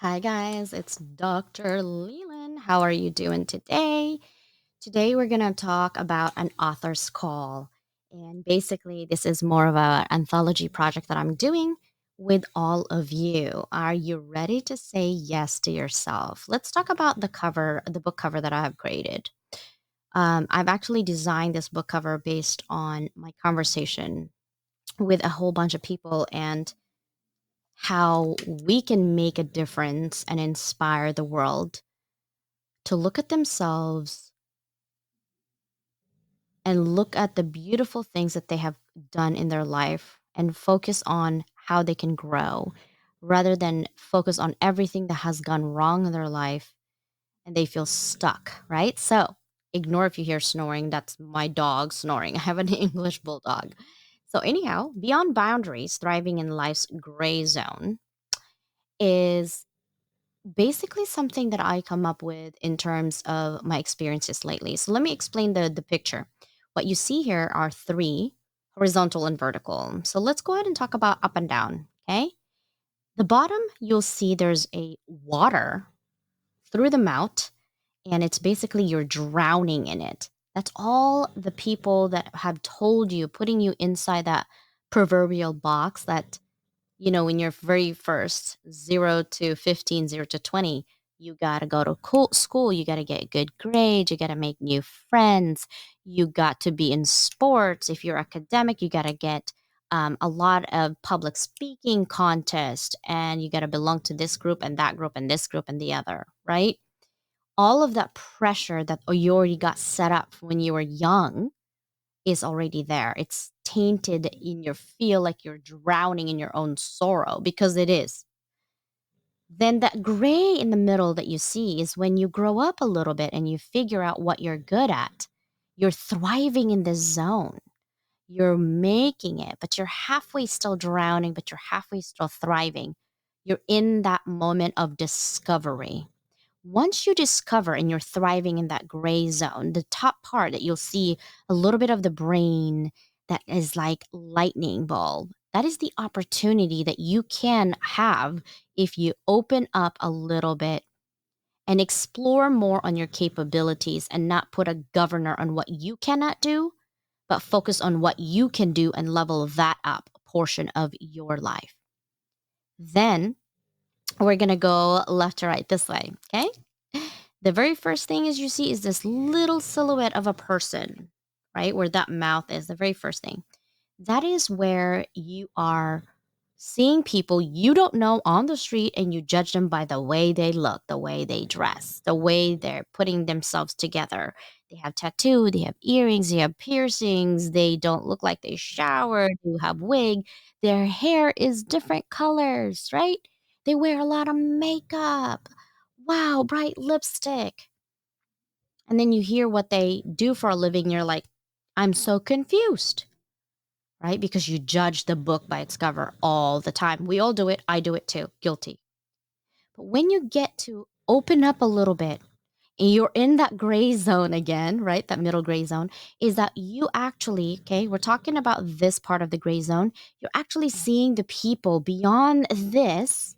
Hi, guys. It's Dr. Leland. How are you doing today? Today, we're going to talk about an author's call. And basically, this is more of an anthology project that I'm doing with all of you. Are you ready to say yes to yourself? Let's talk about the book cover that I have created. I've actually designed this book cover based on my conversation with a whole bunch of people and how we can make a difference and inspire the world to look at themselves and look at the beautiful things that they have done in their life and focus on how they can grow rather than focus on everything that has gone wrong in their life and they feel stuck, right? So, ignore if you hear snoring. That's my dog snoring. I have an English bulldog. So, anyhow, beyond boundaries, thriving in life's gray zone is basically something that I come up with in terms of my experiences lately. So let me explain the picture. What you see here are three, horizontal and vertical. So let's go ahead and talk about up and down. Okay. The bottom, you'll see there's a water through the mouth, and it's basically you're drowning in it. That's all the people that have told you, putting you inside that proverbial box that when you're very first 0 to 15, 0 to 20, you got to go to school, you got to get good grades, you got to make new friends, you got to be in sports. If you're academic, you got to get a lot of public speaking contest, and you got to belong to this group and that group and this group and the other, right? All of that pressure that you already got set up when you were young is already there. It's tainted in your feel like you're drowning in your own sorrow because it is. Then that gray in the middle that you see is when you grow up a little bit and you figure out what you're good at. You're thriving in this zone. You're making it, but you're halfway still drowning, but you're halfway still thriving. You're in that moment of discovery. Once you discover and you're thriving in that gray zone, the top part that you'll see a little bit of the brain that is like lightning bulb. That is the opportunity that you can have if you open up a little bit and explore more on your capabilities and not put a governor on what you cannot do, but focus on what you can do and level that up a portion of your life. Then we're going to go left to right this way. Okay. The very first thing is you see is this little silhouette of a person, right? Where that mouth is, the very first thing. That is where you are seeing people you don't know on the street and you judge them by the way they look, the way they dress, the way they're putting themselves together. They have tattoo, they have earrings, they have piercings, they don't look like they showered, they have wig, their hair is different colors, right? They wear a lot of makeup. Wow, bright lipstick. And then you hear what they do for a living, you're like, I'm so confused, right? Because you judge the book by its cover all the time. We all do it. I do it too. Guilty. But when you get to open up a little bit and you're in that gray zone again, right? That middle gray zone is that you actually, okay, we're talking about this part of the gray zone. You're actually seeing the people beyond this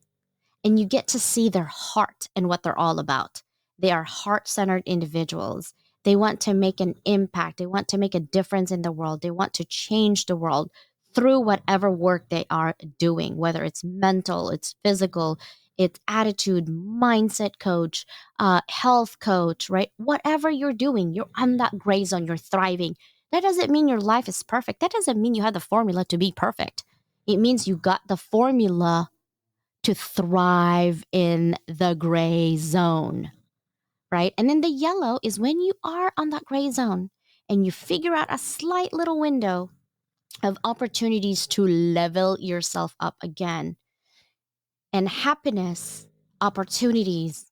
and you get to see their heart and what they're all about. They are heart centered individuals. They want to make an impact. They want to make a difference in the world. They want to change the world through whatever work they are doing, whether it's mental, it's physical, it's attitude, mindset coach, health coach, right? Whatever you're doing, you're on that gray zone, you're thriving. That doesn't mean your life is perfect. That doesn't mean you have the formula to be perfect. It means you got the formula to thrive in the gray zone, right? And then the yellow is when you are on that gray zone and you figure out a slight little window of opportunities to level yourself up again. And happiness, opportunities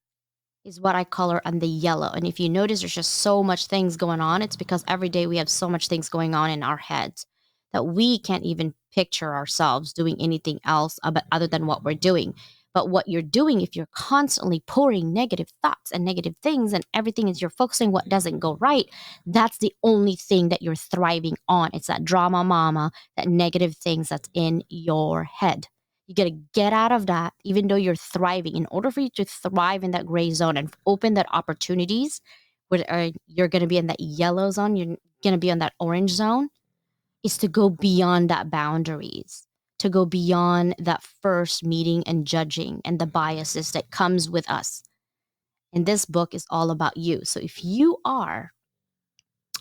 is what I color on the yellow. And if you notice, there's just so much things going on. It's because every day we have so much things going on in our heads that we can't even picture ourselves doing anything else about, other than what we're doing. But what you're doing, if you're constantly pouring negative thoughts and negative things and everything is you're focusing what doesn't go right, that's the only thing that you're thriving on. It's that drama mama, that negative things that's in your head. You got to get out of that, even though you're thriving. In order for you to thrive in that gray zone and open that opportunities, where you're going to be in that yellow zone, you're going to be on that orange zone, is to go beyond that boundaries, to go beyond that first meeting and judging and the biases that comes with us. And this book is all about you. So if you are,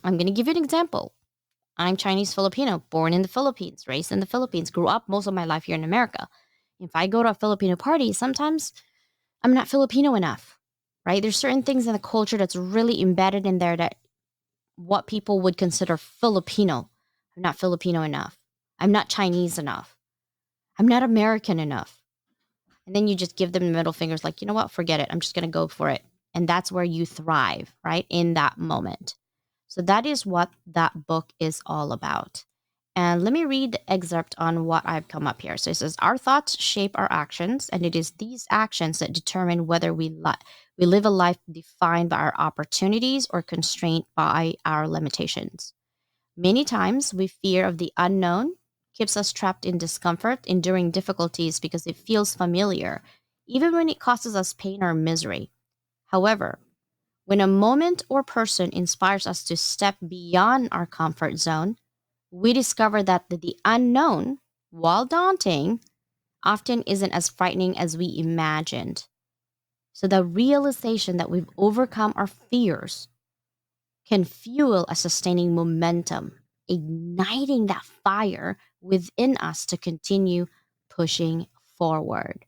I'm going to give you an example. I'm Chinese Filipino, born in the Philippines, raised in the Philippines, grew up most of my life here in America. If I go to a Filipino party, sometimes I'm not Filipino enough, right? There's certain things in the culture that's really embedded in there that what people would consider Filipino. I'm not Filipino enough. I'm not Chinese enough. I'm not American enough. And then you just give them the middle fingers, like, you know what, forget it. I'm just going to go for it. And that's where you thrive, right? In that moment. So that is what that book is all about. And let me read the excerpt on what I've come up here. So it says, our thoughts shape our actions, and it is these actions that determine whether we live a life defined by our opportunities or constrained by our limitations. Many times we fear of the unknown keeps us trapped in discomfort, enduring difficulties because it feels familiar, even when it causes us pain or misery. However, when a moment or person inspires us to step beyond our comfort zone, we discover that the unknown, while daunting, often isn't as frightening as we imagined. So the realization that we've overcome our fears can fuel a sustaining momentum, igniting that fire within us to continue pushing forward.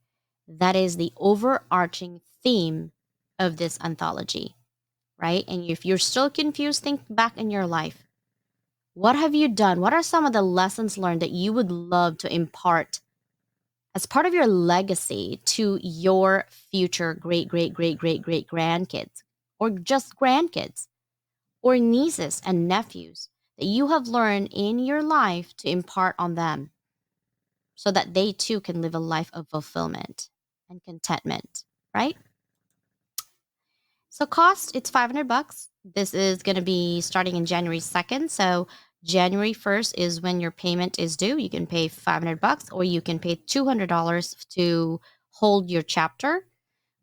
That is the overarching theme of this anthology, right? And if you're still confused, think back in your life. What have you done? What are some of the lessons learned that you would love to impart as part of your legacy to your future great, great, great, great, great grandkids or just grandkids? Or nieces and nephews that you have learned in your life to impart on them so that they too can live a life of fulfillment and contentment, right? So cost, it's 500 bucks. This is going to be starting in January 2nd. So January 1st is when your payment is due. You can pay 500 bucks or you can pay $200 to hold your chapter.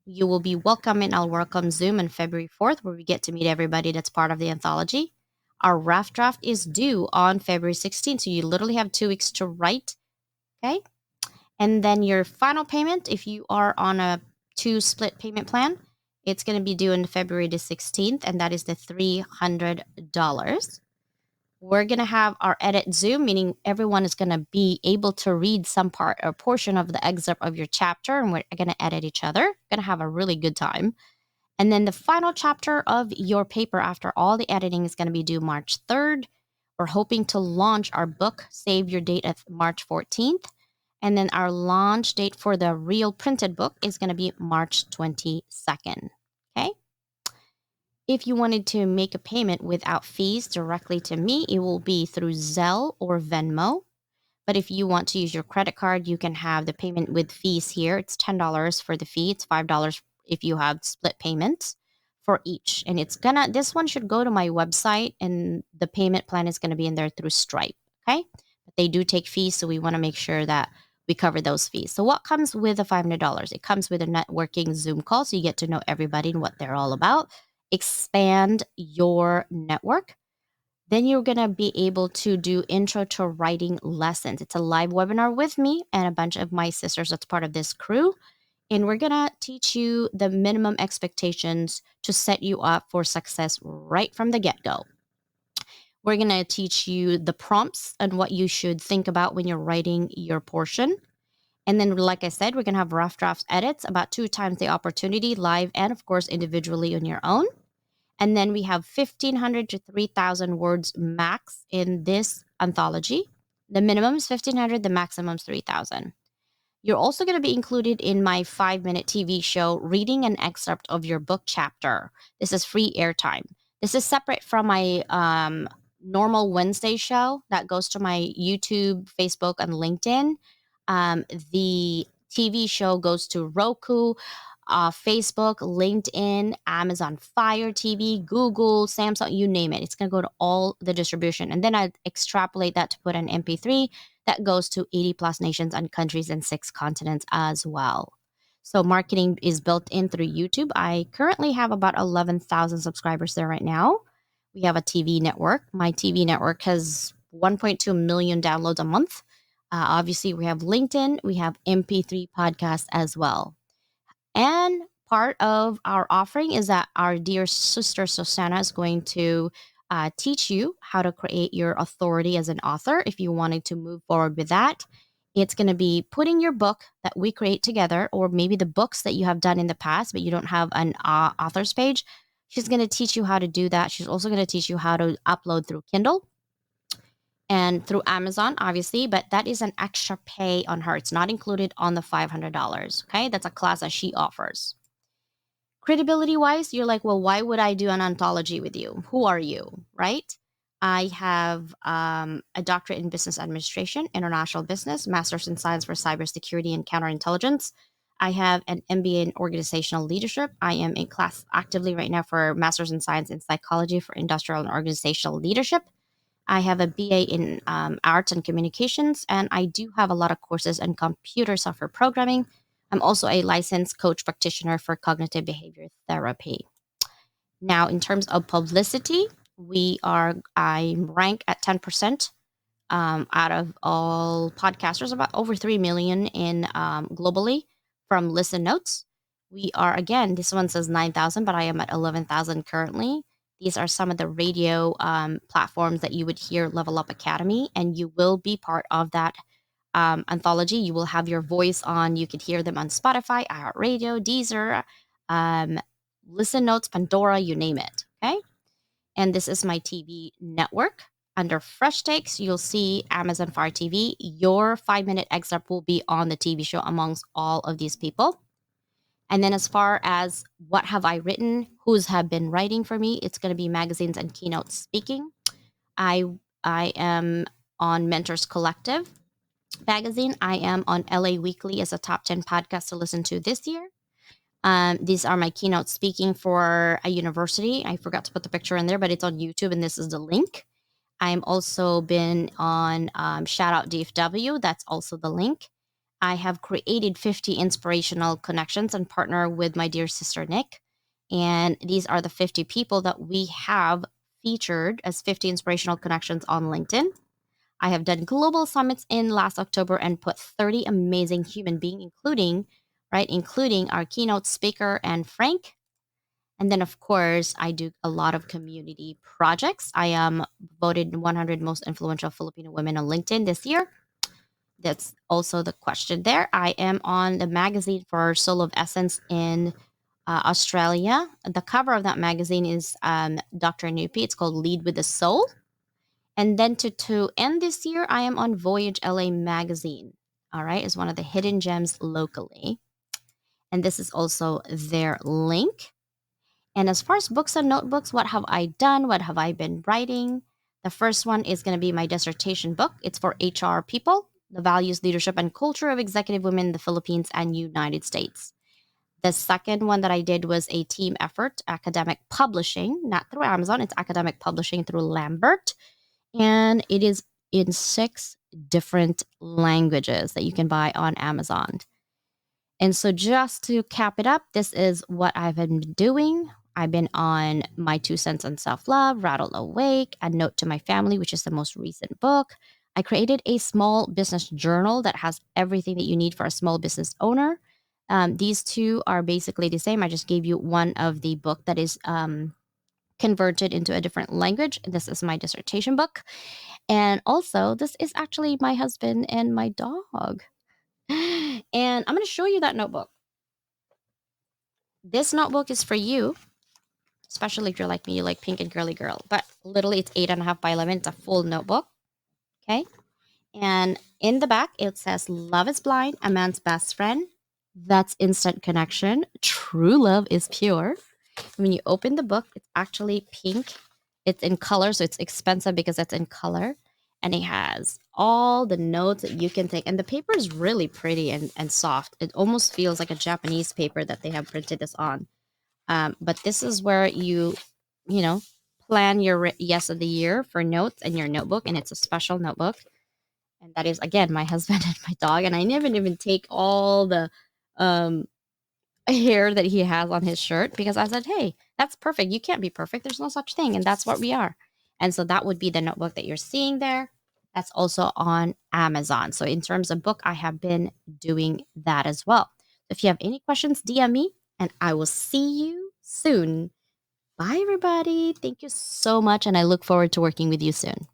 You will be welcome in our Welcome Zoom on February 4th, where we get to meet everybody that's part of the anthology. Our rough draft is due on February 16th, so you literally have 2 weeks to write. Okay. And then your final payment, if you are on a two split payment plan, it's going to be due on February the 16th, and that is the $300. We're going to have our edit Zoom, meaning everyone is going to be able to read some part or portion of the excerpt of your chapter, and we're going to edit each other. Going to have a really good time. And then the final chapter of your paper after all the editing is going to be due March 3rd. We're hoping to launch our book, Save Your Date, at March 14th. And then our launch date for the real printed book is going to be March 22nd. Okay. If you wanted to make a payment without fees directly to me, it will be through Zelle or Venmo. But if you want to use your credit card, you can have the payment with fees here. It's $10 for the fee. It's $5 if you have split payments for each. And this one should go to my website and the payment plan is going to be in there through Stripe. Okay. But they do take fees. So we want to make sure that we cover those fees. So what comes with the $500? It comes with a networking Zoom call. So you get to know everybody and what they're all about. Expand your network. Then you're going to be able to do intro to writing lessons. It's a live webinar with me and a bunch of my sisters that's part of this crew. And we're going to teach you the minimum expectations to set you up for success right from the get go. We're going to teach you the prompts and what you should think about when you're writing your portion. And then, like I said, we're going to have rough drafts edits about 2 times the opportunity, live and, of course, individually on your own. And then we have 1,500 to 3,000 words max in this anthology. The minimum is 1,500, the maximum is 3,000. You're also going to be included in my 5-minute TV show, reading an excerpt of your book chapter. This is free airtime. This is separate from my normal Wednesday show that goes to my YouTube, Facebook, and LinkedIn. The TV show goes to Roku, Facebook, LinkedIn, Amazon Fire TV, Google, Samsung, you name it. It's going to go to all the distribution. And then I extrapolate that to put an MP3 that goes to 80 plus nations and countries in 6 continents as well. So marketing is built in through YouTube. I currently have about 11,000 subscribers there right now. We have a TV network. My TV network has 1.2 million downloads a month. Obviously, we have LinkedIn, we have MP3 podcasts as well. And part of our offering is that our dear sister Susanna is going to teach you how to create your authority as an author if you wanted to move forward with that. It's going to be putting your book that we create together, or maybe the books that you have done in the past, but you don't have an author's page. She's going to teach you how to do that. She's also going to teach you how to upload through Kindle and through Amazon, obviously, but that is an extra pay on her. It's not included on the $500. Okay. That's a class that she offers. Credibility wise, you're like, well, why would I do an anthology with you? Who are you? Right? I have a doctorate in business administration, international business, master's in science for cybersecurity and counterintelligence. I have an MBA in organizational leadership. I am in class actively right now for master's in science in psychology for industrial and organizational leadership. I have a BA in arts and communications, and I do have a lot of courses in computer software programming. I'm also a licensed coach practitioner for cognitive behavior therapy. Now, in terms of publicity, I rank at 10% out of all podcasters, about over 3 million in globally from Listen Notes. We are, again, this one says 9,000, but I am at 11,000 currently. These are some of the radio platforms that you would hear Level Up Academy, and you will be part of that anthology. You will have your voice on. You could hear them on Spotify, iHeartRadio, Deezer, um, Listen Notes, Pandora, you name it. Okay. And this is my TV network. Under Fresh Takes, you'll see Amazon Fire TV. Your 5 minute excerpt will be on the TV show amongst all of these people. And then as far as what have I written, who's have been writing for me, it's going to be magazines and keynote speaking. I I am on Mentors Collective magazine. I am on LA Weekly as a top 10 podcast to listen to this year. These are my keynote speaking for a university. I forgot to put the picture in there, but it's on YouTube, and this is the link. I'm also been on Shout Out DFW. That's also the link. I have created 50 inspirational connections and partner with my dear sister Nick. And these are the 50 people that we have featured as 50 inspirational connections on LinkedIn. I have done global summits in last October and put 30 amazing human beings, including our keynote speaker and Frank. And then, of course, I do a lot of community projects. I am voted 100 most influential Filipino women on LinkedIn this year. That's also the question there. I am on the magazine for Soul of Essence in Australia. The cover of that magazine is Dr. Nupi. It's called Lead with the Soul. And then to end this year, I am on Voyage LA magazine. All right, is one of the hidden gems locally. And this is also their link. And as far as books and notebooks, what have I done? What have I been writing? The first one is going to be my dissertation book. It's for HR people, the values, leadership, and culture of executive women in the Philippines and United States. The second one that I did was a team effort, academic publishing, not through Amazon. It's academic publishing through Lambert. And it is in 6 different languages that you can buy on Amazon. And so, just to cap it up, this is what I've been doing. I've been on My 2 Cents on Self Love, Rattle Awake, A Note to My Family, which is the most recent book. I created a small business journal that has everything that you need for a small business owner. These two are basically the same. I just gave you one of the book that is converted into a different language. This is my dissertation book. And also, this is actually my husband and my dog. And I'm going to show you that notebook. This notebook is for you, especially if you're like me, you like pink and girly girl. But literally, it's 8.5 by 11. It's a full notebook. Okay. And in the back, it says, Love is blind, a man's best friend. That's instant connection. True love is pure. When you open the book, it's actually pink. It's in color, so it's expensive because it's in color. And it has all the notes that you can take. And the paper is really pretty and soft. It almost feels like a Japanese paper that they have printed this on. But this is where you know, plan your yes of the year for notes and your notebook. And it's a special notebook. And that is again my husband and my dog. And I never even take all the um hair that he has on his shirt because I said, hey, that's perfect. You can't be perfect. There's no such thing. And that's what we are. And so that would be the notebook that you're seeing there. That's also on Amazon. So in terms of book, I have been doing that as well. If you have any questions, DM me and I will see you soon. Bye, everybody. Thank you so much. And I look forward to working with you soon.